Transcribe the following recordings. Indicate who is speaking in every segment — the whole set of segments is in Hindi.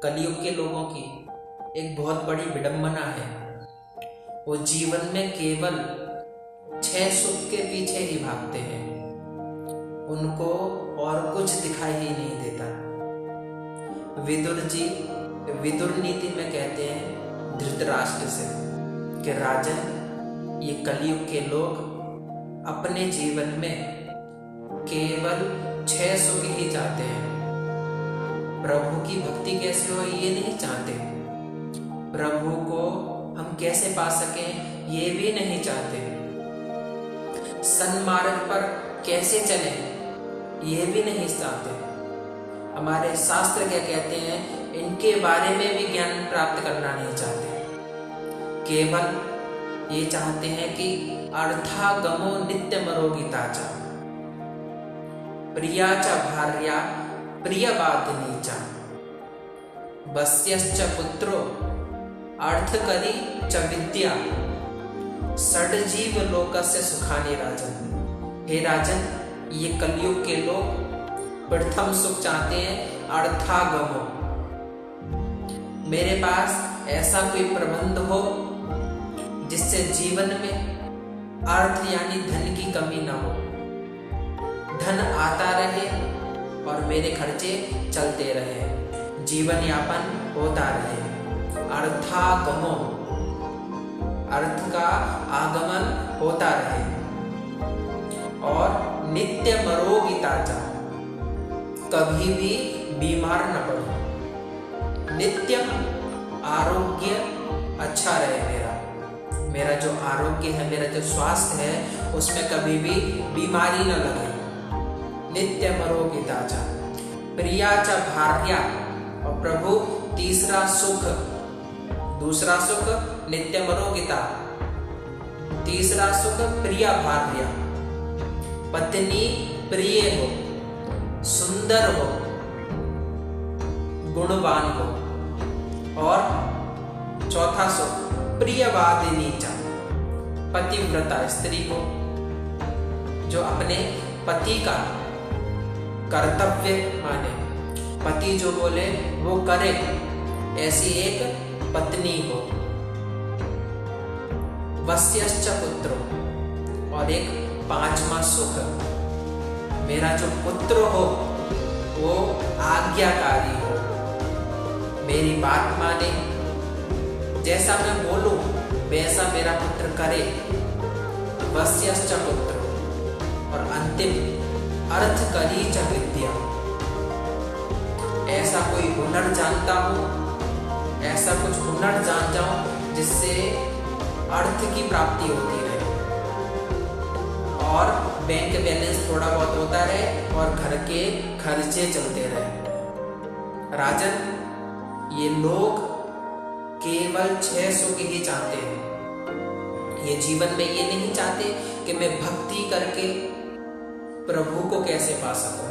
Speaker 1: कलयुग के लोगों की एक बहुत बड़ी विडंबना है। वो जीवन में केवल 6 सुख के पीछे ही भागते हैं, उनको और कुछ दिखाई ही नहीं देता। विदुर जी विदुर नीति में कहते हैं धृतराष्ट्र से कि राजन, ये कलयुग के लोग अपने जीवन में केवल 6 सुख ही चाहते हैं। प्रभु की भक्ति कैसे हो ये नहीं चाहते, प्रभु को हम कैसे पा सकें ये भी नहीं चाहते, सन्मार्ग पर कैसे चलें ये भी नहीं चाहते। हमारे शास्त्र क्या कहते हैं, इनके बारे में भी ज्ञान प्राप्त करना नहीं चाहते। केवल ये चाहते हैं कि अर्थागमो नित्यमरोगिता च प्रिया च भार्या प्रियवादिनी च वस्यश्च पुत्रो अर्थकरी च विद्या षड्जीव लोकस्य सुखानि राजन। हे राजन, ये कलयुग के लोग प्रथम सुख चाहते हैं अर्थागमो। मेरे पास ऐसा कोई प्रबंध हो जिससे जीवन में अर्थ यानी धन की कमी ना हो, धन आता रहे और मेरे खर्चे चलते रहे, जीवन यापन होता रहे। अर्थागमो, अर्थ का आगमन होता रहे। और नित्य मरोगिता च, कभी भी बीमार न पड़ो। नित्य आरोग्य अच्छा रहे मेरा जो आरोग्य है, मेरा जो स्वास्थ्य है, उसमें कभी भी बीमारी न लगे। नित्य मरोगिता च प्रिया च भार्या, और प्रभु तीसरा सुख, दूसरा सुख नित्य मरोगिता, तीसरा सुख प्रिया भार्या, पत्नी प्रिय हो, सुंदर हो, गुणवान हो। और चौथा सुख प्रियवादिनी च, पतिव्रता स्त्री को जो अपने पति का कर्तव्य माने, पति जो बोले वो करे, ऐसी एक पत्नी हो। वस्यश्च पुत्रो, और एक 5वां सुख, मेरा जो पुत्र हो वो आज्ञाकारी हो, मेरी बात माने, जैसा मैं बोलूं वैसा मेरा पुत्र करे। वस्यश्च पुत्र, और अंतिम अर्थकरी च विद्या, ऐसा कोई हुनर जानता हूं, ऐसा कुछ हुनर जान जाऊं जिससे अर्थ की प्राप्ति होती रहे और बैंक बैलेंस थोड़ा बहुत होता रहे और घर के खर्चे चलते रहे। राजन, ये लोग केवल 6 सुख ही चाहते हैं। ये जीवन में ये नहीं चाहते कि मैं भक्ति करके प्रभु को कैसे पा सकूं,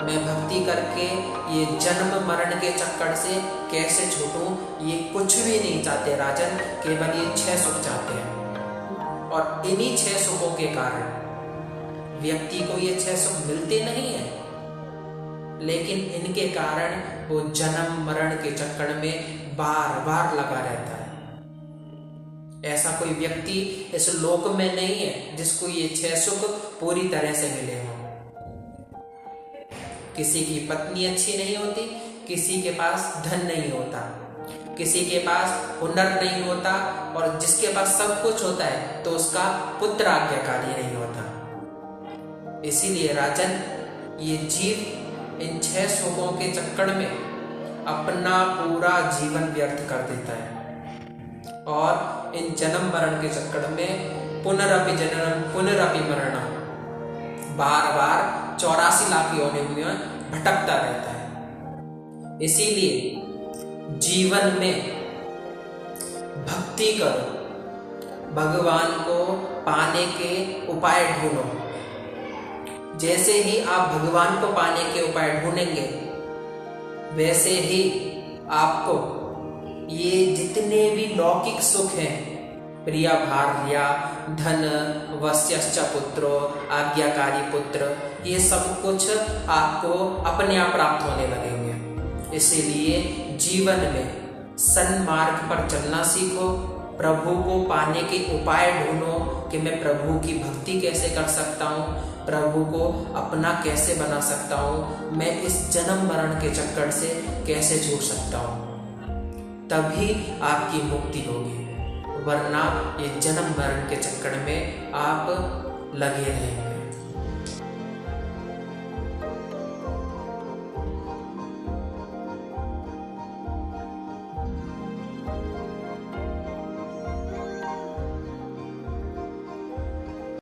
Speaker 1: मैं भक्ति करके ये जन्म मरण के चक्कर से कैसे छूटूं, ये कुछ भी नहीं चाहते राजन, केवल ये 6 सुख चाहते हैं। और इन्हीं 6 सुखों के कारण व्यक्ति को ये 6 सुख मिलते नहीं है, लेकिन इनके कारण वो जन्म मरण के चक्कर में बार बार लगा रहता है। ऐसा कोई व्यक्ति इस लोक में नहीं है जिसको ये 6 सुख पूरी तरह से मिले हों। किसी की पत्नी अच्छी नहीं होती, किसी के पास धन नहीं होता, किसी के पास हुनर नहीं होता, और जिसके पास सब कुछ होता है तो उसका पुत्र आज्ञाकारी नहीं होता। इसीलिए राजन, ये जीव इन 6 सुखों के चक्कर में अपना पूरा जीवन व्यर्थ कर देता है और इन जन्म मरण के चक्कर में पुनरपि जननम पुनरपि मरणम, बार बार 84 लाख योनि में भटकता रहता है। इसीलिए जीवन में भक्ति करो, भगवान को पाने के उपाय ढूंढो। जैसे ही आप भगवान को पाने के उपाय ढूंढेंगे, वैसे ही आपको ये जितने भी लौकिक सुख हैं, प्रिया भार्या, धन, वस्यश्च पुत्रो, आज्ञाकारी पुत्र, ये सब कुछ आपको अपने आप प्राप्त होने लगेंगे। इसीलिए जीवन में सन्मार्ग पर चलना सीखो। प्रभु को पाने के उपाय ढूंढो कि मैं प्रभु की भक्ति कैसे कर सकता हूँ, प्रभु को अपना कैसे बना सकता हूँ, मैं इस जन्म मरण के चक्कर से कैसे छूट सकता हूँ। तभी आपकी मुक्ति होगी, वरना ये जन्म मरण के चक्कर में आप लगे रहेंगे।